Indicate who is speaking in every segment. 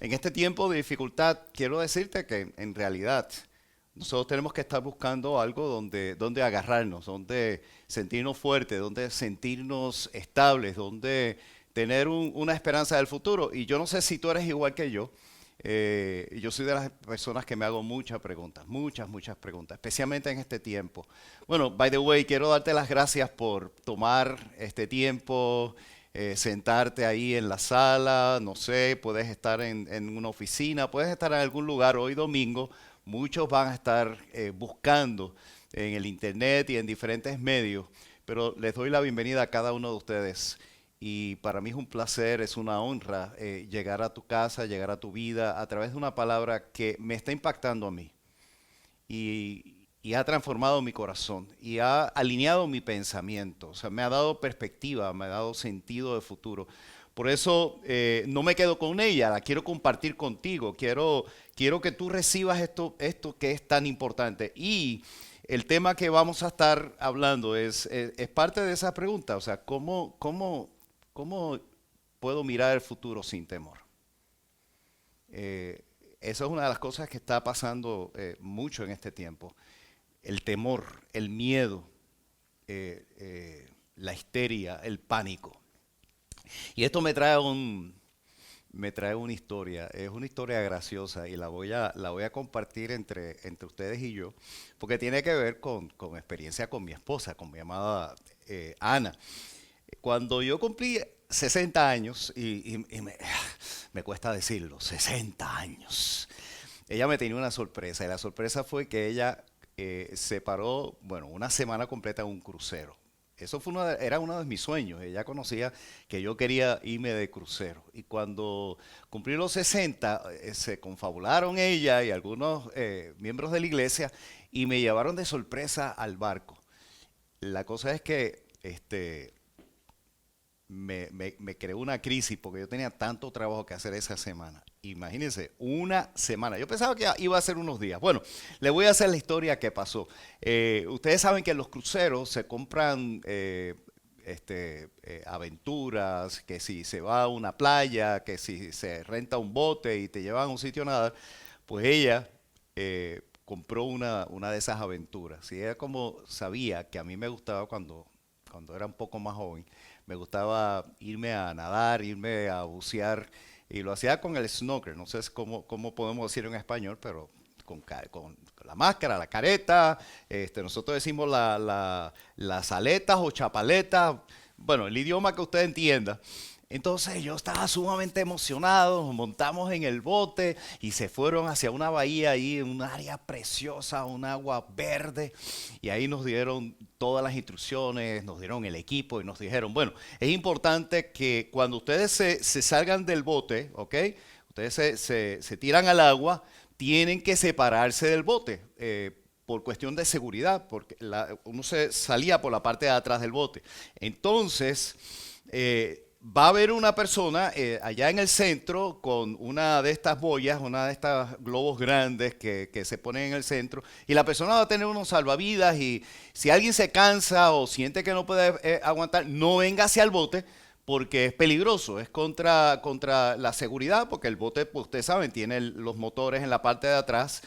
Speaker 1: En este tiempo de dificultad, quiero decirte que en realidad nosotros tenemos que estar buscando algo donde agarrarnos, donde sentirnos fuertes, donde sentirnos estables, donde tener una esperanza del futuro. Y yo no sé si tú eres igual que yo soy de las personas que me hago muchas preguntas, muchas preguntas, especialmente en este tiempo. Bueno, by the way, quiero darte las gracias por tomar este tiempo, sentarte ahí en la sala, no sé, puedes estar en una oficina, puedes estar en algún lugar hoy domingo. Muchos van a estar buscando en el internet y en diferentes medios, pero les doy la bienvenida a cada uno de ustedes. Y para mí es un placer, es una honra llegar a tu casa, llegar a tu vida a través de una palabra que me está impactando a mí y ha transformado mi corazón y ha alineado mi pensamiento. O sea, me ha dado perspectiva, me ha dado sentido de futuro. Por eso no me quedo con ella, la quiero compartir contigo. Quiero que tú recibas esto que es tan importante. Y el tema que vamos a estar hablando es parte de esa pregunta. O sea, ¿cómo puedo mirar el futuro sin temor? Eh, Eso es una de las cosas que está pasando mucho en este tiempo. El temor, el miedo, la histeria, el pánico. Y esto me trae una historia. Es una historia graciosa y la voy a compartir entre ustedes y yo, porque tiene que ver con experiencia con mi esposa, con mi amada Ana. Cuando yo cumplí 60 años, me cuesta decirlo, 60 años, ella me tenía una sorpresa y la sorpresa fue que ella se paró, bueno, una semana completa en un crucero. Eso fue era uno de mis sueños. Ella conocía que yo quería irme de crucero. Y cuando cumplí los 60, se confabularon ella y algunos miembros de la iglesia y me llevaron de sorpresa al barco. La cosa es que me creó una crisis porque yo tenía tanto trabajo que hacer esa semana. Imagínense, una semana. Yo pensaba que iba a ser unos días. Bueno, le voy a hacer la historia que pasó. Ustedes saben que en los cruceros se compran aventuras, que si se va a una playa, que si se renta un bote y te llevan a un sitio a nadar, pues ella compró una de esas aventuras. Y ella como sabía que a mí me gustaba cuando era un poco más joven, me gustaba irme a nadar, irme a bucear, y lo hacía con el snorkel, no sé cómo podemos decir en español, pero con la máscara, la careta, nosotros decimos las aletas o chapaletas, bueno, el idioma que usted entienda. Entonces yo estaba sumamente emocionado, nos montamos en el bote y se fueron hacia una bahía ahí, en un área preciosa, un agua verde, y ahí nos dieron todas las instrucciones, nos dieron el equipo y nos dijeron, bueno, es importante que cuando ustedes se salgan del bote, ¿ok? Ustedes se tiran al agua, tienen que separarse del bote. Por cuestión de seguridad, porque uno se salía por la parte de atrás del bote. Entonces, va a haber una persona allá en el centro con una de estas boyas, una de estas globos grandes que se ponen en el centro, y la persona va a tener unos salvavidas y si alguien se cansa o siente que no puede aguantar, no venga hacia el bote porque es peligroso, es contra la seguridad, porque el bote, pues ustedes saben, tiene los motores en la parte de atrás.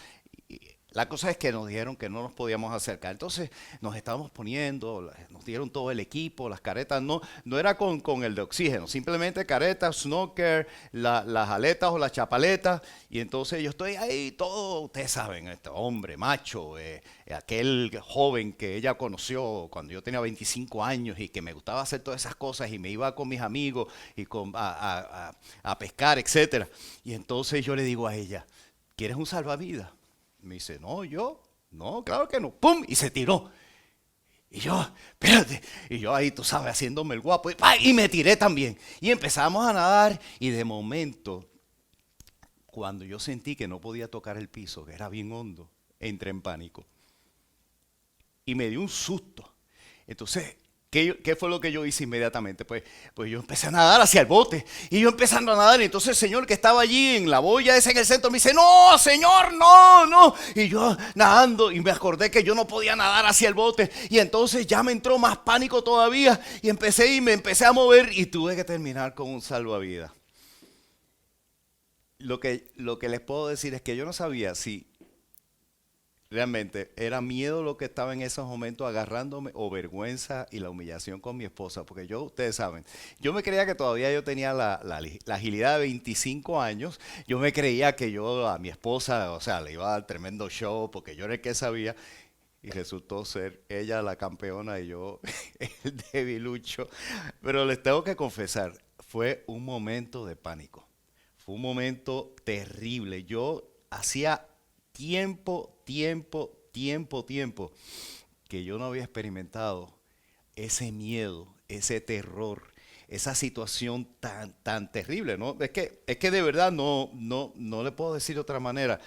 Speaker 1: La cosa es que nos dijeron que no nos podíamos acercar. Entonces nos estábamos poniendo, nos dieron todo el equipo, las caretas, no era con el de oxígeno, simplemente caretas, snorkel, las aletas o las chapaletas. Y entonces yo estoy ahí todo, ustedes saben, este hombre macho, aquel joven que ella conoció cuando yo tenía 25 años y que me gustaba hacer todas esas cosas y me iba con mis amigos y a pescar, etcétera. Y entonces yo le digo a ella, ¿quieres un salvavidas? Me dice, no, no, claro que no. ¡Pum! Y se tiró. Y yo, espérate. Y yo ahí, tú sabes, haciéndome el guapo. Y me tiré también. Y empezamos a nadar. Y de momento, cuando yo sentí que no podía tocar el piso, que era bien hondo, entré en pánico. Y me dio un susto. Entonces, ¿qué fue lo que yo hice inmediatamente? Pues yo empecé a nadar hacia el bote. Y yo empezando a nadar. Y entonces el señor que estaba allí en la boya esa en el centro me dice, no, señor, no, no. Y yo nadando y me acordé que yo no podía nadar hacia el bote. Y entonces ya me entró más pánico todavía. Y me empecé a mover y tuve que terminar con un salvavidas. lo que les puedo decir es que yo no sabía si realmente era miedo lo que estaba en esos momentos agarrándome o vergüenza y la humillación con mi esposa, porque yo, ustedes saben, yo me creía que todavía yo tenía la agilidad de 25 años, yo me creía que yo a mi esposa, o sea, le iba a dar tremendo show porque yo era el que sabía y resultó ser ella la campeona y yo el debilucho. Pero les tengo que confesar, fue un momento de pánico. Fue un momento terrible. Yo hacía tiempo que yo no había experimentado ese miedo, ese terror, esa situación tan terrible, ¿no? Es que de verdad no le puedo decir de otra manera.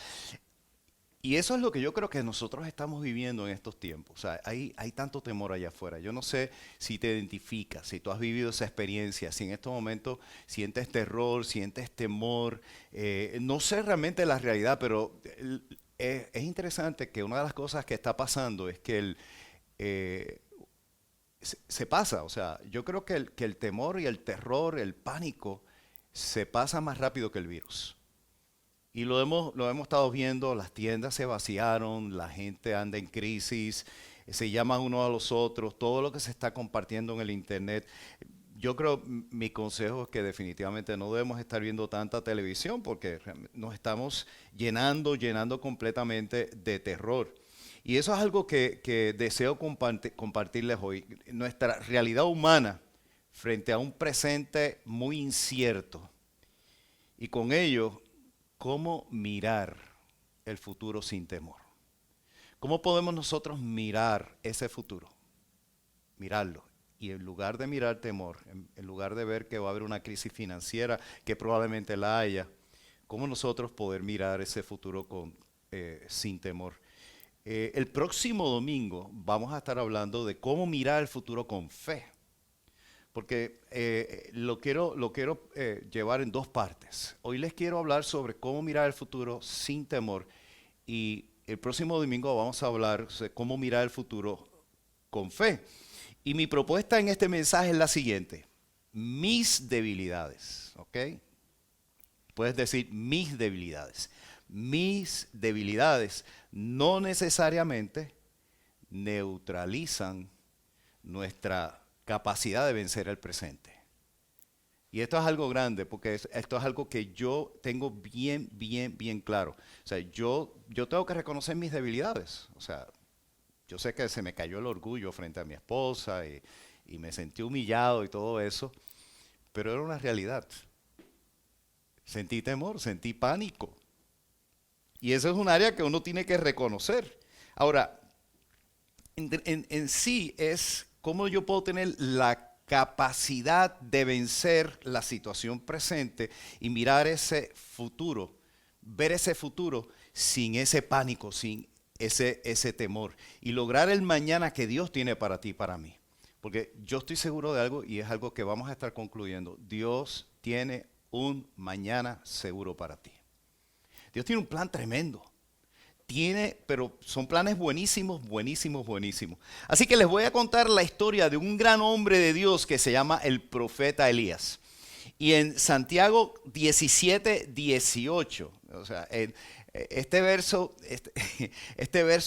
Speaker 1: Y eso es lo que yo creo que nosotros estamos viviendo en estos tiempos. O sea, hay tanto temor allá afuera. Yo no sé si te identificas, si tú has vivido esa experiencia, si en estos momentos sientes terror, sientes temor. No sé realmente la realidad, pero es interesante que una de las cosas que está pasando es que eh, se pasa. O sea, yo creo que el temor y el terror, el pánico, se pasa más rápido que el virus. Y lo hemos estado viendo, las tiendas se vaciaron, la gente anda en crisis, se llaman unos a los otros, todo lo que se está compartiendo en el internet. Yo creo, mi consejo es que definitivamente no debemos estar viendo tanta televisión porque nos estamos llenando completamente de terror. Y eso es algo que deseo compartirles hoy. Nuestra realidad humana frente a un presente muy incierto. Y con ello cómo mirar el futuro sin temor. ¿Cómo podemos nosotros mirar ese futuro? Mirarlo. Y en lugar de mirar temor, en lugar de ver que va a haber una crisis financiera, que probablemente la haya, ¿cómo nosotros poder mirar ese futuro sin temor? El próximo domingo vamos a estar hablando de cómo mirar el futuro con fe. Porque lo quiero llevar en dos partes. Hoy les quiero hablar sobre cómo mirar el futuro sin temor y el próximo domingo vamos a hablar sobre cómo mirar el futuro con fe. Y mi propuesta en este mensaje es la siguiente. Mis debilidades, ¿ok? Puedes decir mis debilidades. Mis debilidades no necesariamente neutralizan nuestra capacidad de vencer el presente. Y esto es algo grande, porque esto es algo que yo tengo bien claro. O sea, yo tengo que reconocer mis debilidades. O sea, yo sé que se me cayó el orgullo frente a mi esposa y me sentí humillado y todo eso, pero era una realidad. Sentí temor, sentí pánico. Y eso es un área que uno tiene que reconocer. Ahora, en sí es cómo yo puedo tener la capacidad de vencer la situación presente y mirar ese futuro, ver ese futuro sin ese pánico, sin ese temor y lograr el mañana que Dios tiene para ti y para mí. Porque yo estoy seguro de algo y es algo que vamos a estar concluyendo. Dios tiene un mañana seguro para ti. Dios tiene un plan tremendo. Pero son planes buenísimos. Así que les voy a contar la historia de un gran hombre de Dios que se llama el profeta Elías. Y en Santiago 17:18, o sea, este verso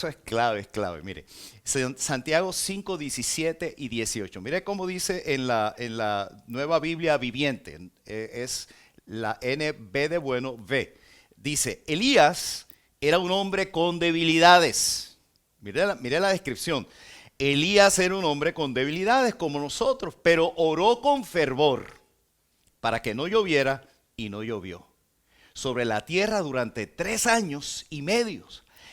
Speaker 1: es clave. Mire, Santiago 5:17 y 18. Mire cómo dice en la Nueva Biblia Viviente, es la NB de bueno, V. Dice, Elías era un hombre con debilidades. Mire la descripción. Elías era un hombre con debilidades como nosotros, pero oró con fervor para que no lloviera y no llovió sobre la tierra durante 3 años y medio.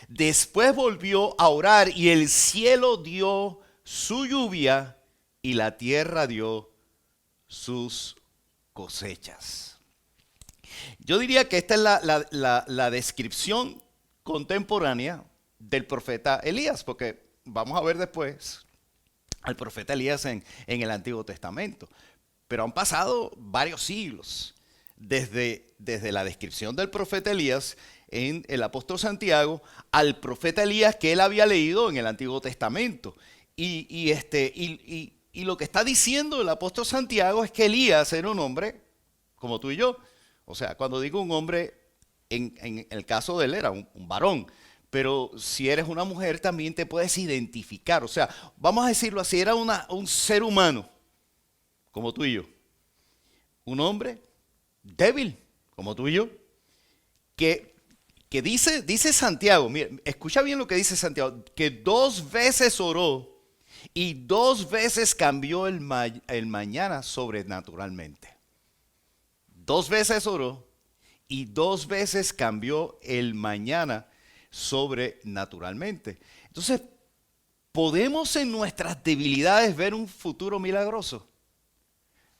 Speaker 1: Después volvió a orar y el cielo dio su lluvia y la tierra dio sus cosechas. Yo diría que esta es la descripción contemporánea del profeta Elías, porque vamos a ver después al profeta Elías en el Antiguo Testamento. Pero han pasado varios siglos desde la descripción del profeta Elías en el apóstol Santiago al profeta Elías que él había leído en el Antiguo Testamento. Y lo que está diciendo el apóstol Santiago es que Elías era un hombre como tú y yo. O sea, cuando digo un hombre, En el caso de él era un varón, pero si eres una mujer también te puedes identificar. O sea, vamos a decirlo así, era un ser humano como tú y yo, un hombre débil como tú y yo, que, que dice Santiago, mira, escucha bien lo que dice Santiago, que 2 veces oró y 2 veces cambió el mañana sobrenaturalmente. 2 veces oró y 2 veces cambió el mañana sobrenaturalmente. Entonces, ¿podemos en nuestras debilidades ver un futuro milagroso?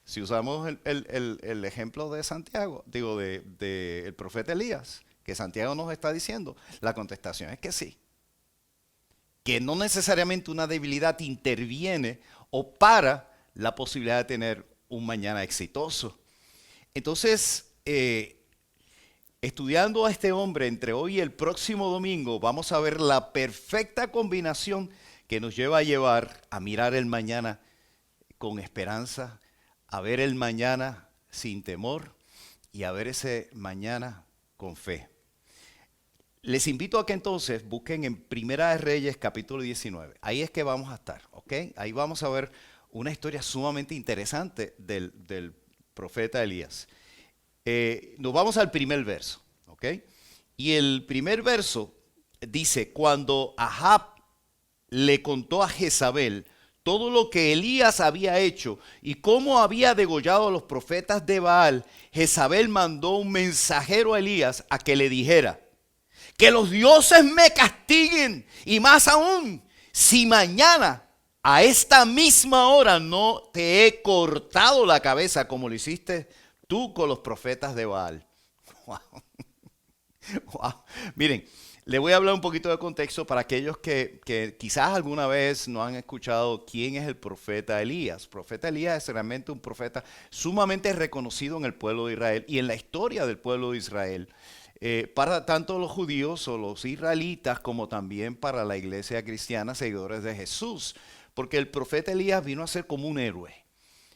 Speaker 1: Si usamos el ejemplo de Santiago, digo, el profeta Elías, que Santiago nos está diciendo, la contestación es que sí. Que no necesariamente una debilidad interviene o para la posibilidad de tener un mañana exitoso. Entonces, estudiando a este hombre entre hoy y el próximo domingo, vamos a ver la perfecta combinación que nos lleva a llevar a mirar el mañana con esperanza, a ver el mañana sin temor y a ver ese mañana con fe. Les invito a que entonces busquen en Primera de Reyes capítulo 19. Ahí es que vamos a estar, ¿ok? Ahí vamos a ver una historia sumamente interesante del profeta Elías. Nos vamos al primer verso, ¿ok? Y el primer verso dice, cuando Ahab le contó a Jezabel todo lo que Elías había hecho y cómo había degollado a los profetas de Baal, Jezabel mandó un mensajero a Elías a que le dijera, que los dioses me castiguen y más aún, si mañana a esta misma hora no te he cortado la cabeza como lo hiciste tú con los profetas de Baal. Wow. Wow. Miren, le voy a hablar un poquito de contexto para aquellos que quizás alguna vez no han escuchado quién es el profeta Elías. El profeta Elías es realmente un profeta sumamente reconocido en el pueblo de Israel y en la historia del pueblo de Israel. Para tanto los judíos o los israelitas como también para la iglesia cristiana, seguidores de Jesús. Porque el profeta Elías vino a ser como un héroe.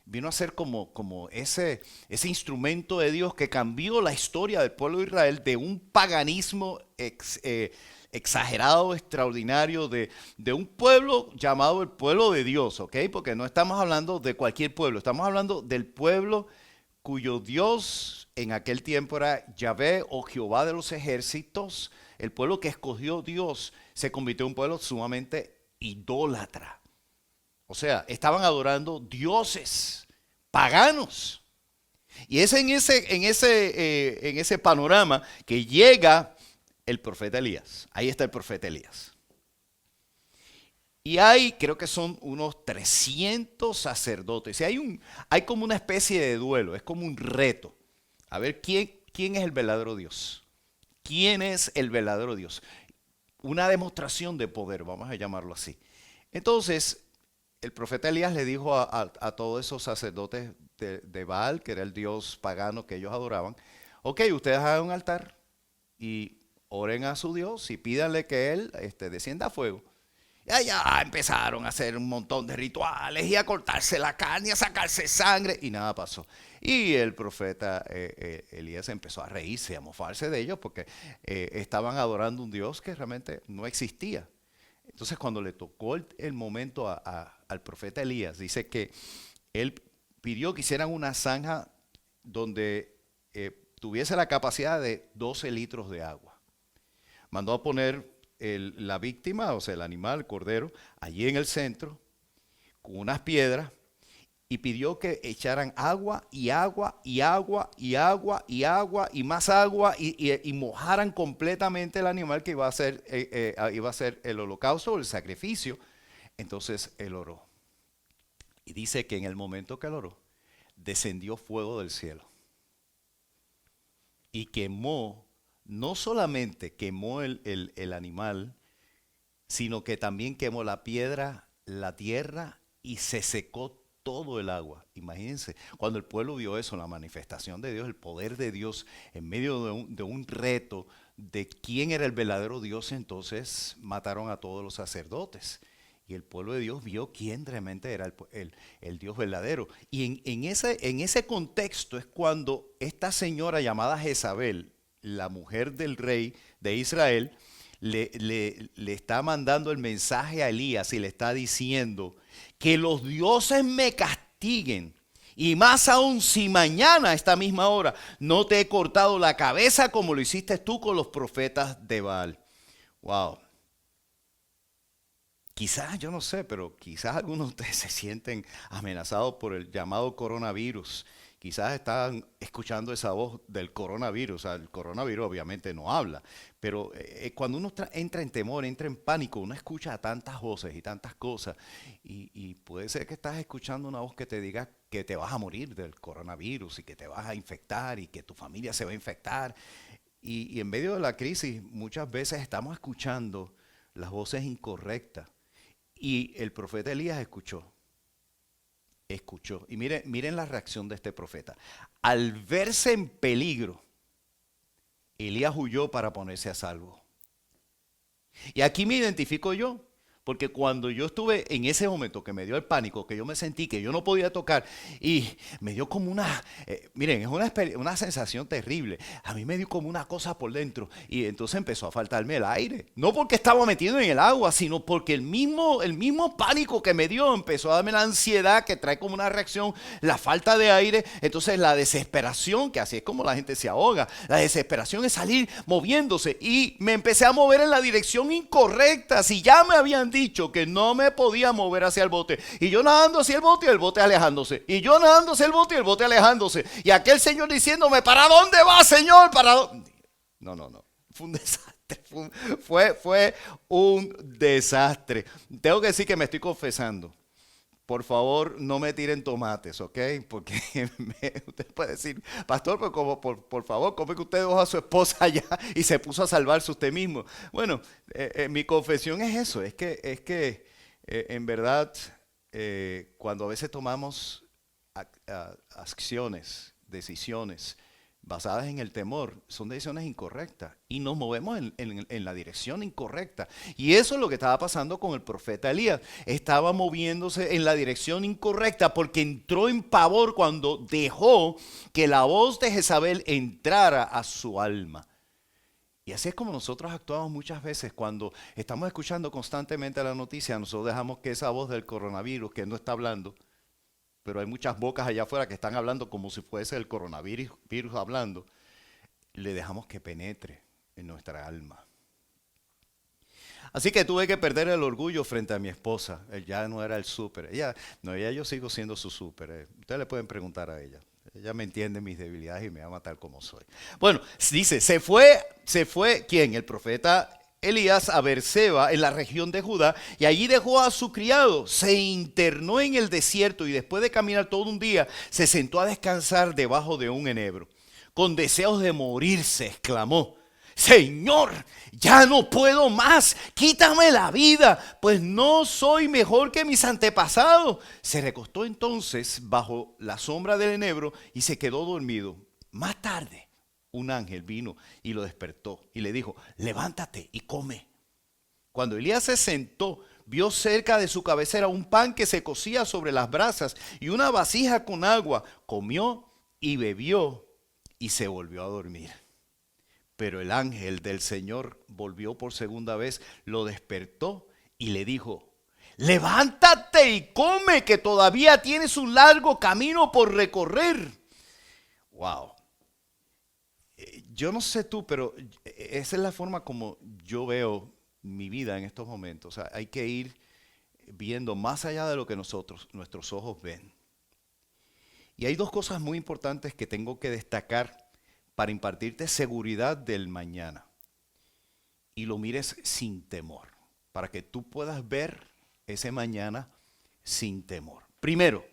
Speaker 1: Vino a ser como ese instrumento de Dios que cambió la historia del pueblo de Israel de un paganismo exagerado, extraordinario, de un pueblo llamado el pueblo de Dios, ¿ok? Porque no estamos hablando de cualquier pueblo, estamos hablando del pueblo cuyo Dios en aquel tiempo era Yahvé o Jehová de los ejércitos. El pueblo que escogió Dios se convirtió en un pueblo sumamente idólatra. O sea, estaban adorando dioses paganos. Y es en ese panorama que llega el profeta Elías. Ahí está el profeta Elías. Y creo que son unos 300 sacerdotes. Y hay como una especie de duelo, es como un reto. A ver, ¿quién es el verdadero Dios? ¿Quién es el verdadero Dios? Una demostración de poder, vamos a llamarlo así. Entonces, el profeta Elías le dijo a todos esos sacerdotes de Baal, que era el dios pagano que ellos adoraban, ok, ustedes hagan un altar y oren a su Dios y pídanle que él descienda a fuego. Y allá empezaron a hacer un montón de rituales y a cortarse la carne, a sacarse sangre y nada pasó. Y el profeta Elías empezó a reírse, a mofarse de ellos porque estaban adorando un Dios que realmente no existía. Entonces cuando le tocó el momento al profeta Elías, dice que él pidió que hicieran una zanja donde tuviese la capacidad de 12 litros de agua. Mandó a poner la víctima, o sea, el animal, el cordero, allí en el centro, con unas piedras, y pidió que echaran agua y agua y agua y agua y agua y más agua y mojaran completamente el animal que iba a ser el holocausto o el sacrificio. Entonces él oró. Y dice que en el momento que él oró, descendió fuego del cielo y quemó, no solamente quemó el animal, sino que también quemó la piedra, la tierra y se secó todo el agua. Imagínense, cuando el pueblo vio eso, la manifestación de Dios, el poder de Dios en medio de un reto de quién era el verdadero Dios, entonces mataron a todos los sacerdotes. Y el pueblo de Dios vio quién realmente era el Dios verdadero. Y en ese contexto es cuando esta señora llamada Jezabel, la mujer del rey de Israel, le está mandando el mensaje a Elías y le está diciendo que los dioses me castiguen. Y más aún si mañana a esta misma hora no te he cortado la cabeza como lo hiciste tú con los profetas de Baal. Wow. Quizás, yo no sé, pero quizás algunos de ustedes se sienten amenazados por el llamado coronavirus. Quizás están escuchando esa voz del coronavirus. O sea, el coronavirus obviamente no habla, pero cuando uno entra en temor, entra en pánico, uno escucha tantas voces y tantas cosas. Y puede ser que estás escuchando una voz que te diga que te vas a morir del coronavirus y que te vas a infectar y que tu familia se va a infectar. Y en medio de la crisis muchas veces estamos escuchando las voces incorrectas. Y el profeta Elías escuchó. Y miren la reacción de este profeta. Al verse en peligro, Elías huyó para ponerse a salvo. Y aquí me identifico yo, porque cuando yo estuve en ese momento que me dio el pánico, que yo me sentí que yo no podía tocar y me dio como miren, es una sensación terrible. A mí me dio como una cosa por dentro y entonces empezó a faltarme el aire. No porque estaba metido en el agua, sino porque el mismo pánico que me dio empezó a darme la ansiedad que trae como una reacción, la falta de aire. Entonces la desesperación, que así es como la gente se ahoga, la desesperación es salir moviéndose y me empecé a mover en la dirección incorrecta. Si ya me habían dicho que no me podía mover hacia el bote y yo nadando hacia el bote y el bote alejándose y yo nadando hacia el bote y el bote alejándose y aquel señor diciéndome ¿para dónde va, señor? ¿Para dónde? No, fue un desastre, fue un desastre. Tengo que decir que me estoy confesando. Por favor, no me tiren tomates, ¿ok? Porque usted puede decir, pastor, pero por favor, ¿cómo es que usted dejó a su esposa allá y se puso a salvarse usted mismo? Bueno, mi confesión es eso, es que en verdad, cuando a veces tomamos acciones, decisiones basadas en el temor, son decisiones incorrectas y nos movemos en la dirección incorrecta. Y eso es lo que estaba pasando con el profeta Elías. Estaba moviéndose en la dirección incorrecta porque entró en pavor cuando dejó que la voz de Jezabel entrara a su alma. Y así es como nosotros actuamos muchas veces cuando estamos escuchando constantemente la noticia. Nosotros dejamos que esa voz del coronavirus que no está hablando, pero hay muchas bocas allá afuera que están hablando como si fuese el coronavirus hablando, le dejamos que penetre en nuestra alma. Así que tuve que perder el orgullo frente a mi esposa. Ella no era el súper. Ella yo sigo siendo su súper. Ustedes le pueden preguntar a ella. Ella me entiende mis debilidades y me ama tal como soy. Bueno, dice, se fue, ¿quién? El profeta Elías a Beerseba en la región de Judá y allí dejó a su criado, se internó en el desierto y después de caminar todo un día se sentó a descansar debajo de un enebro. Con deseos de morirse exclamó: Señor, ya no puedo más, quítame la vida, pues no soy mejor que mis antepasados. Se recostó entonces bajo la sombra del enebro y se quedó dormido. Más tarde, un ángel vino y lo despertó y le dijo: levántate y come. Cuando Elías se sentó, vio cerca de su cabecera un pan que se cocía sobre las brasas y una vasija con agua. Comió y bebió y se volvió a dormir. Pero el ángel del Señor volvió por segunda vez, lo despertó y le dijo: levántate y come, que todavía tienes un largo camino por recorrer. Wow. Yo no sé tú, pero esa es la forma como yo veo mi vida en estos momentos. O sea, hay que ir viendo más allá de lo que nuestros ojos ven. Y hay dos cosas muy importantes que tengo que destacar para impartirte seguridad del mañana. Y lo mires sin temor, para que tú puedas ver ese mañana sin temor. Primero,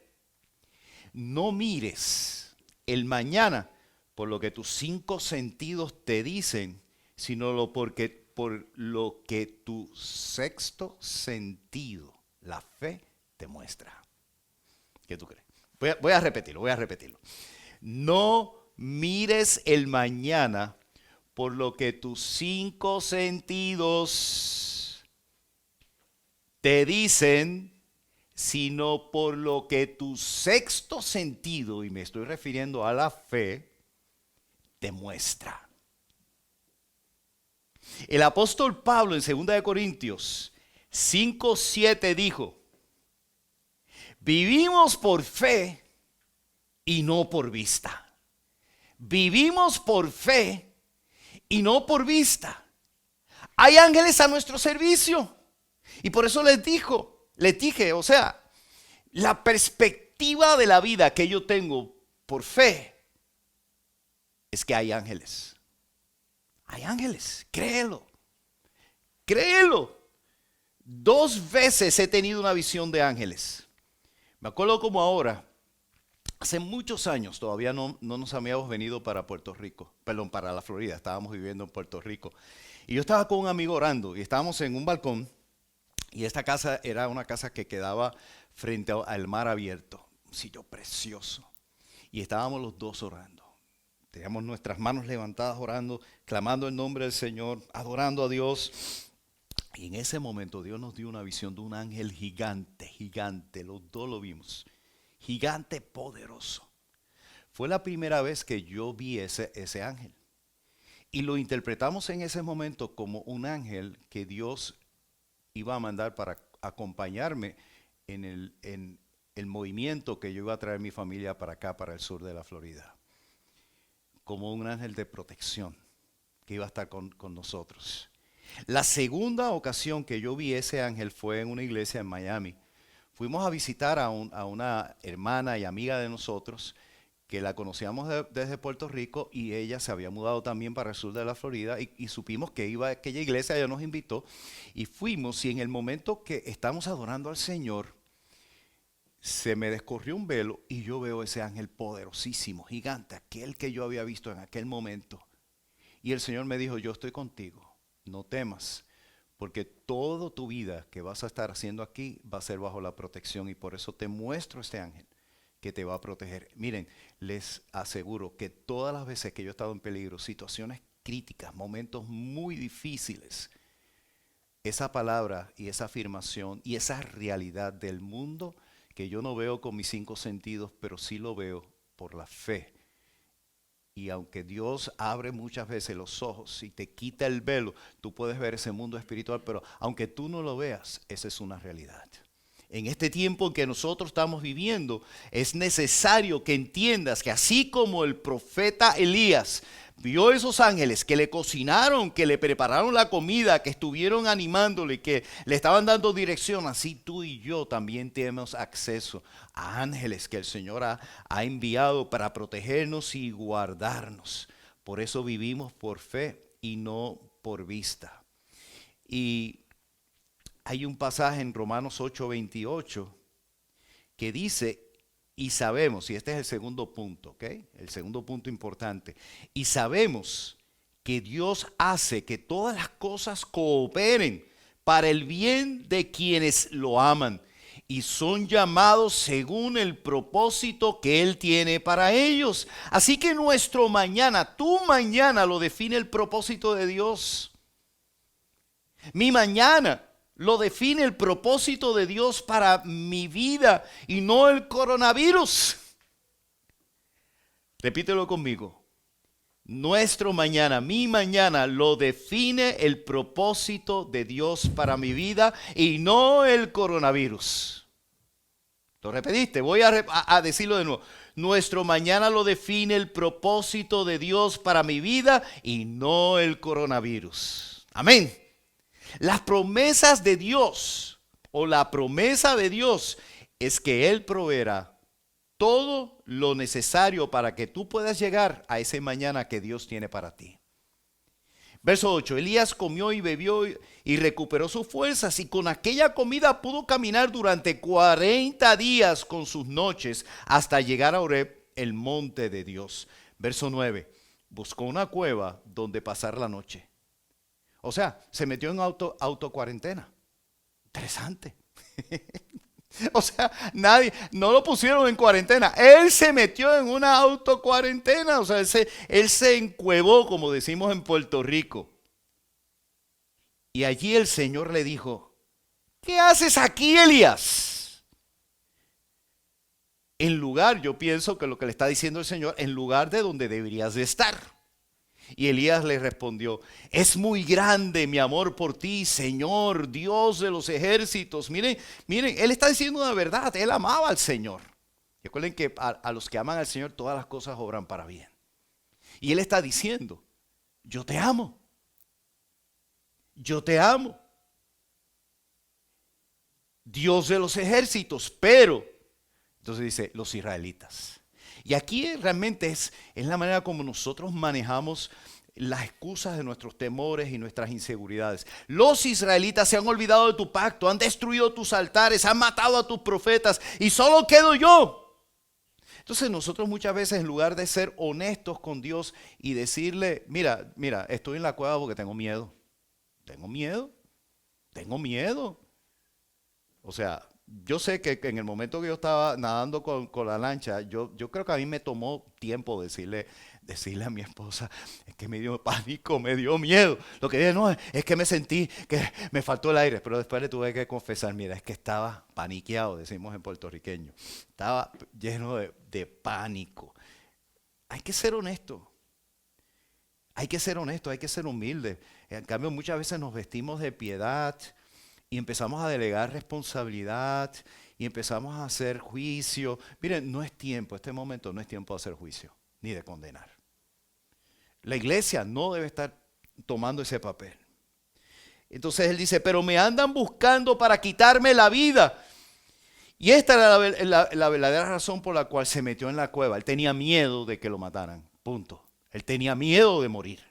Speaker 1: no mires el mañana por lo que tus 5 sentidos te dicen, sino por lo que tu sexto sentido, la fe, te muestra. ¿Qué tú crees? Voy a repetirlo. No mires el mañana por lo que tus 5 sentidos te dicen, sino por lo que tu sexto sentido, y me estoy refiriendo a la fe, te muestra. El apóstol Pablo en 2 Corintios 5:7 dijo, vivimos por fe y no por vista. Vivimos por fe y no por vista. Hay ángeles a nuestro servicio. Y por eso les dije, o sea, la perspectiva de la vida que yo tengo por fe es que hay ángeles. Hay ángeles, créelo. Créelo. 2 veces he tenido una visión de ángeles. Me acuerdo como ahora, hace muchos años, todavía no nos habíamos venido para Puerto Rico, perdón, para la Florida, estábamos viviendo en Puerto Rico. Y yo estaba con un amigo orando y estábamos en un balcón y esta casa era una casa que quedaba frente al mar abierto, un sitio precioso. Y estábamos los dos orando. Teníamos nuestras manos levantadas orando, clamando el nombre del Señor, adorando a Dios. Y en ese momento Dios nos dio una visión de un ángel gigante, gigante, los dos lo vimos, gigante poderoso. Fue la primera vez que yo vi ese ángel. Y lo interpretamos en ese momento como un ángel que Dios iba a mandar para acompañarme en el movimiento que yo iba a traer mi familia para acá, para el sur de la Florida. Como un ángel de protección que iba a estar con nosotros. La segunda ocasión que yo vi ese ángel fue en una iglesia en Miami. Fuimos a visitar a una hermana y amiga de nosotros que la conocíamos desde Puerto Rico y ella se había mudado también para el sur de la Florida y supimos que iba a aquella iglesia, ella nos invitó y fuimos y en el momento que estamos adorando al Señor se me descorrió un velo y yo veo ese ángel poderosísimo, gigante, aquel que yo había visto en aquel momento. Y el Señor me dijo, yo estoy contigo. No temas, porque toda tu vida que vas a estar haciendo aquí va a ser bajo la protección y por eso te muestro este ángel que te va a proteger. Miren, les aseguro que todas las veces que yo he estado en peligro, situaciones críticas, momentos muy difíciles, esa palabra y esa afirmación y esa realidad del mundo que yo no veo con mis 5 sentidos, pero sí lo veo por la fe. Y aunque Dios abre muchas veces los ojos y te quita el velo, tú puedes ver ese mundo espiritual, pero aunque tú no lo veas, esa es una realidad. En este tiempo en que nosotros estamos viviendo, es necesario que entiendas que así como el profeta Elías vio esos ángeles que le cocinaron, que le prepararon la comida, que estuvieron animándole, que le estaban dando dirección, así tú y yo también tenemos acceso a ángeles que el Señor ha enviado para protegernos y guardarnos. Por eso vivimos por fe y no por vista. Y hay un pasaje en Romanos 8:28 que dice, y sabemos, y este es el segundo punto, ¿ok? El segundo punto importante. Y sabemos que Dios hace que todas las cosas cooperen para el bien de quienes lo aman y son llamados según el propósito que Él tiene para ellos. Así que nuestro mañana, tu mañana lo define el propósito de Dios. Mi mañana lo define el propósito de Dios para mi vida y no el coronavirus. Repítelo conmigo. Nuestro mañana, mi mañana, lo define el propósito de Dios para mi vida y no el coronavirus. ¿Lo repetiste? Voy a decirlo de nuevo. Nuestro mañana lo define el propósito de Dios para mi vida y no el coronavirus. Amén. Las promesas de Dios o la promesa de Dios es que Él proveerá todo lo necesario para que tú puedas llegar a ese mañana que Dios tiene para ti. Verso 8, Elías comió y bebió y recuperó sus fuerzas y con aquella comida pudo caminar durante 40 días con sus noches hasta llegar a Horeb, el monte de Dios. Verso 9, buscó una cueva donde pasar la noche. O sea, se metió en autocuarentena. Interesante. O sea, no lo pusieron en cuarentena. Él se metió en una autocuarentena. O sea, él se encuevó, como decimos en Puerto Rico. Y allí el Señor le dijo, ¿qué haces aquí, Elías? Yo pienso que lo que le está diciendo el Señor, en lugar de donde deberías de estar. Y Elías le respondió, es muy grande mi amor por ti, Señor, Dios de los ejércitos. Miren, miren, él está diciendo una verdad, él amaba al Señor. Recuerden que a los que aman al Señor todas las cosas obran para bien. Y él está diciendo, yo te amo, yo te amo, Dios de los ejércitos, pero, entonces dice, los israelitas. Y aquí realmente es la manera como nosotros manejamos las excusas de nuestros temores y nuestras inseguridades. Los israelitas se han olvidado de tu pacto, han destruido tus altares, han matado a tus profetas y solo quedo yo. Entonces nosotros muchas veces en lugar de ser honestos con Dios y decirle, mira, estoy en la cueva porque tengo miedo. Tengo miedo. Tengo miedo. O sea, yo sé que en el momento que yo estaba nadando con la lancha, yo creo que a mí me tomó tiempo decirle a mi esposa, es que me dio pánico, me dio miedo. Lo que dije, no, es que me sentí que me faltó el aire, pero después le tuve que confesar, mira, es que estaba paniqueado, decimos en puertorriqueño. Estaba lleno de pánico. Hay que ser honesto. Hay que ser honesto, hay que ser humilde. En cambio, muchas veces nos vestimos de piedad y empezamos a delegar responsabilidad y empezamos a hacer juicio. Miren, no es tiempo, este momento no es tiempo de hacer juicio ni de condenar. La iglesia no debe estar tomando ese papel. Entonces él dice, pero me andan buscando para quitarme la vida. Y esta era la verdadera razón por la cual se metió en la cueva. Él tenía miedo de que lo mataran, punto. Él tenía miedo de morir.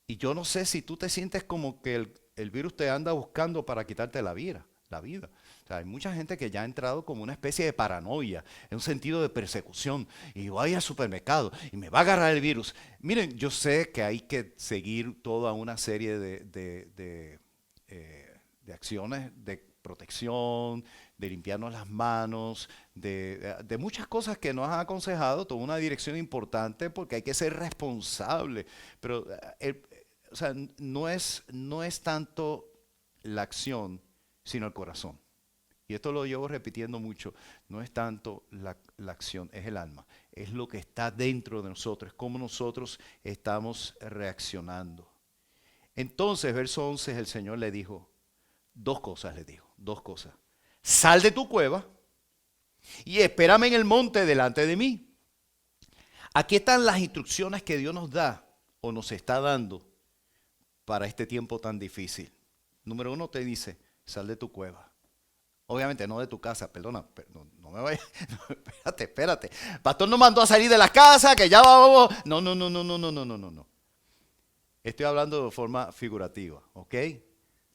Speaker 1: Y yo no sé si tú te sientes como que el virus te anda buscando para quitarte la vida. O sea, hay mucha gente que ya ha entrado como una especie de paranoia, en un sentido de persecución. Y voy al supermercado y me va a agarrar el virus. Miren, yo sé que hay que seguir toda una serie de acciones de protección, de limpiarnos las manos, de muchas cosas que nos han aconsejado, toda una dirección importante porque hay que ser responsable. Pero o sea, no es tanto la acción, sino el corazón. Y esto lo llevo repitiendo mucho. No es tanto la acción, es el alma. Es lo que está dentro de nosotros, es cómo nosotros estamos reaccionando. Entonces, verso 11, el Señor le dijo, dos cosas. Sal de tu cueva y espérame en el monte delante de mí. Aquí están las instrucciones que Dios nos da o nos está dando para este tiempo tan difícil. Número 1 te dice, sal de tu cueva. Obviamente no de tu casa, perdona, no me vayas, espérate. Pastor nos mandó a salir de la casa, que ya vamos. No. Estoy hablando de forma figurativa, ¿ok?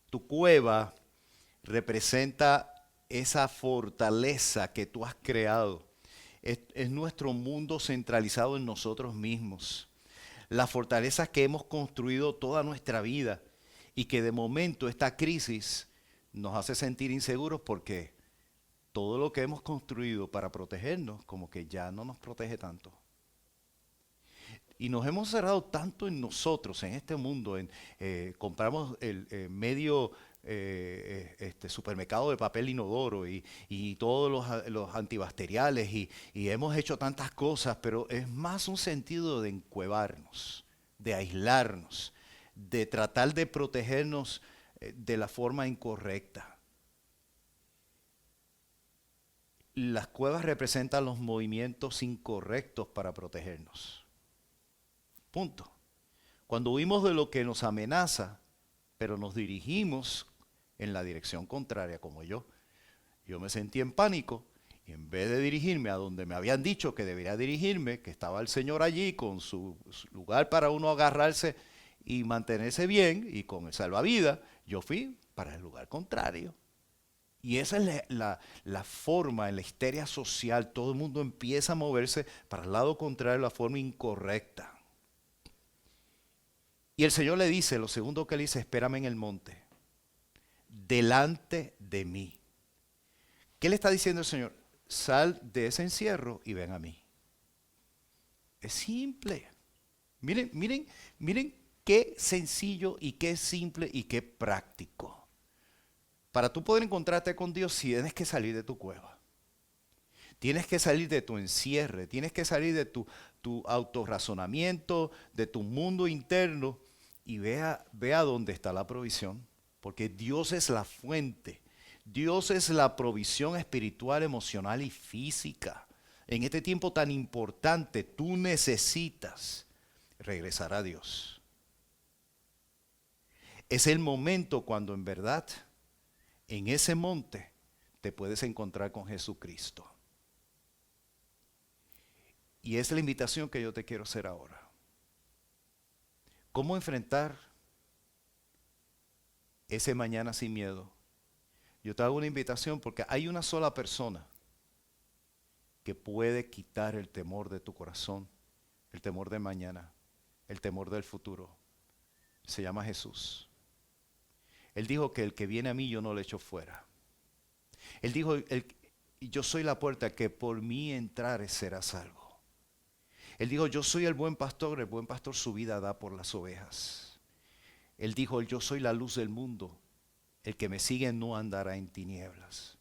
Speaker 1: Tu cueva representa esa fortaleza que tú has creado. Es nuestro mundo centralizado en nosotros mismos. Las fortalezas que hemos construido toda nuestra vida y que de momento esta crisis nos hace sentir inseguros porque todo lo que hemos construido para protegernos como que ya no nos protege tanto. Y nos hemos cerrado tanto en nosotros, en este mundo, compramos el medio supermercado de papel inodoro y todos los antibacteriales y hemos hecho tantas cosas, pero es más un sentido de encuevarnos, de aislarnos, de tratar de protegernos de la forma incorrecta. Las cuevas representan los movimientos incorrectos para protegernos. Punto. Cuando huimos de lo que nos amenaza, pero nos dirigimos en la dirección contraria, como yo me sentí en pánico y en vez de dirigirme a donde me habían dicho que debería dirigirme, que estaba el Señor allí con su lugar para uno agarrarse y mantenerse bien y con el salvavidas, yo fui para el lugar contrario. Y esa es la forma, en la histeria social, todo el mundo empieza a moverse para el lado contrario, la forma incorrecta. Y el Señor le dice, lo segundo que le dice, espérame en el monte, delante de mí. ¿Qué le está diciendo el Señor? Sal de ese encierro y ven a mí. Es simple. Miren qué sencillo y qué simple y qué práctico. Para tú poder encontrarte con Dios, tienes que salir de tu cueva. Tienes que salir de tu encierre, tienes que salir de tu autorrazonamiento, de tu mundo interno y vea dónde está la provisión. Porque Dios es la fuente. Dios es la provisión espiritual, emocional y física. En este tiempo tan importante, tú necesitas regresar a Dios. Es el momento cuando en verdad, en ese monte, te puedes encontrar con Jesucristo. Y es la invitación que yo te quiero hacer ahora. ¿Cómo enfrentar ese mañana sin miedo? Yo te hago una invitación porque hay una sola persona que puede quitar el temor de tu corazón, el temor de mañana, el temor del futuro. Se llama Jesús. Él dijo que el que viene a mí yo no le echo fuera. Él dijo, yo soy la puerta, que por mí entrares serás salvo. Él dijo, yo soy el buen pastor su vida da por las ovejas. Él dijo, yo soy la luz del mundo, el que me sigue no andará en tinieblas.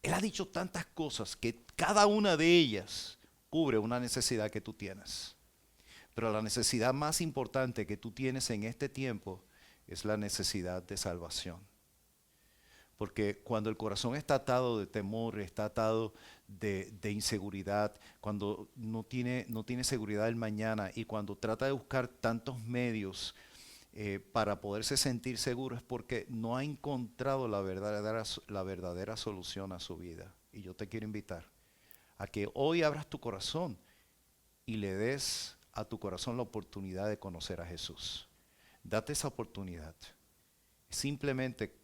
Speaker 1: Él ha dicho tantas cosas que cada una de ellas cubre una necesidad que tú tienes. Pero la necesidad más importante que tú tienes en este tiempo es la necesidad de salvación. Porque cuando el corazón está atado de temor, está atado de inseguridad, cuando no tiene seguridad del mañana y cuando trata de buscar tantos medios para poderse sentir seguro, es porque no ha encontrado la verdadera solución a su vida. Y yo te quiero invitar a que hoy abras tu corazón y le des a tu corazón la oportunidad de conocer a Jesús. Date esa oportunidad. Simplemente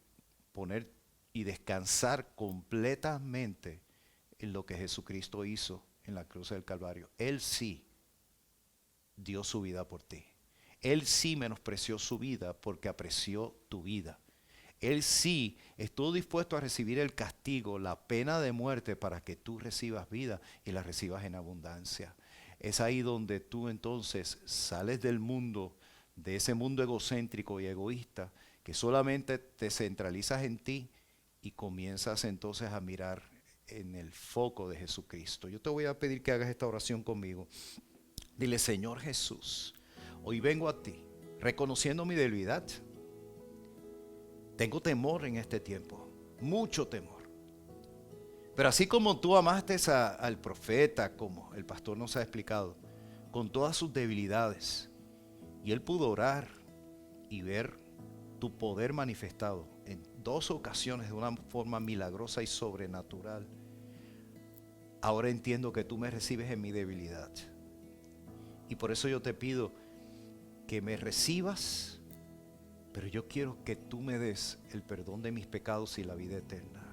Speaker 1: poner y descansar completamente en lo que Jesucristo hizo en la cruz del Calvario. Él sí dio su vida por ti. Él sí menospreció su vida porque apreció tu vida. Él sí estuvo dispuesto a recibir el castigo, la pena de muerte para que tú recibas vida y la recibas en abundancia. Es ahí donde tú entonces sales del mundo, de ese mundo egocéntrico y egoísta, que solamente te centralizas en ti y comienzas entonces a mirar en el foco de Jesucristo. Yo te voy a pedir que hagas esta oración conmigo. Dile, Señor Jesús, hoy vengo a ti reconociendo mi debilidad. Tengo temor en este tiempo, mucho temor. Pero así como tú amaste al profeta, como el pastor nos ha explicado, con todas sus debilidades, y él pudo orar y ver tu poder manifestado en 2 ocasiones de una forma milagrosa y sobrenatural. Ahora entiendo que tú me recibes en mi debilidad. Y por eso yo te pido que me recibas, pero yo quiero que tú me des el perdón de mis pecados y la vida eterna.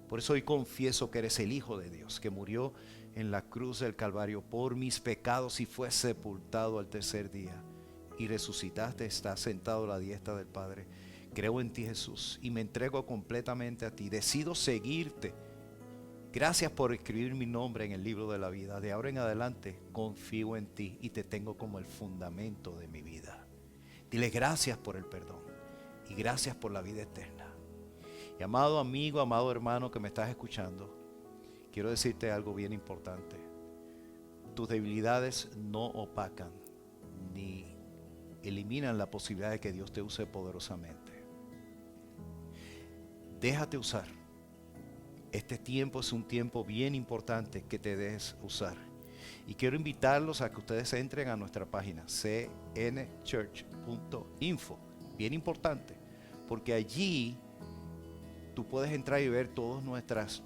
Speaker 1: Por eso hoy confieso que eres el Hijo de Dios, que murió en la cruz del Calvario por mis pecados y fue sepultado al tercer día. Y resucitaste, estás sentado a la diestra del Padre. Creo en ti, Jesús, y me entrego completamente a ti. Decido seguirte. Gracias por escribir mi nombre en el libro de la vida. De ahora en adelante confío en ti y te tengo como el fundamento de mi vida. Dile gracias por el perdón y gracias por la vida eterna. Y amado amigo, amado hermano que me estás escuchando, quiero decirte algo bien importante. Tus debilidades no opacan ni eliminan la posibilidad de que Dios te use poderosamente. Déjate usar. Este tiempo es un tiempo bien importante que te dejes usar. Y quiero invitarlos a que ustedes entren a nuestra página cnchurch.info. Bien importante, porque allí tú puedes entrar y ver todas nuestras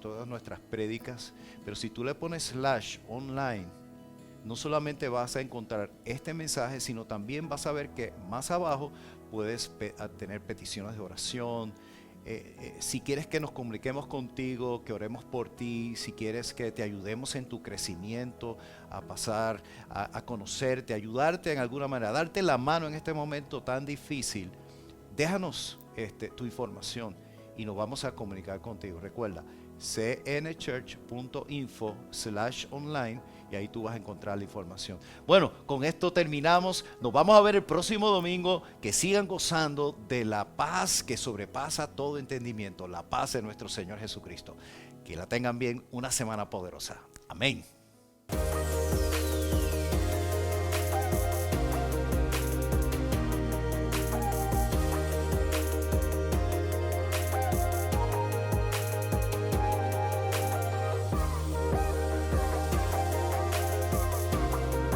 Speaker 1: prédicas, pero si tú le pones /online, no solamente vas a encontrar este mensaje, sino también vas a ver que más abajo puedes tener peticiones de oración. Si quieres que nos comuniquemos contigo, que oremos por ti, si quieres que te ayudemos en tu crecimiento, a pasar, a conocerte, ayudarte en alguna manera, darte la mano en este momento tan difícil, déjanos tu información y nos vamos a comunicar contigo. Recuerda, cnchurch.info/online y ahí tú vas a encontrar la información. Bueno, con esto terminamos. Nos vamos a ver el próximo domingo. Que sigan gozando de la paz que sobrepasa todo entendimiento, la paz de nuestro Señor Jesucristo. Que la tengan bien, una semana poderosa. Amén.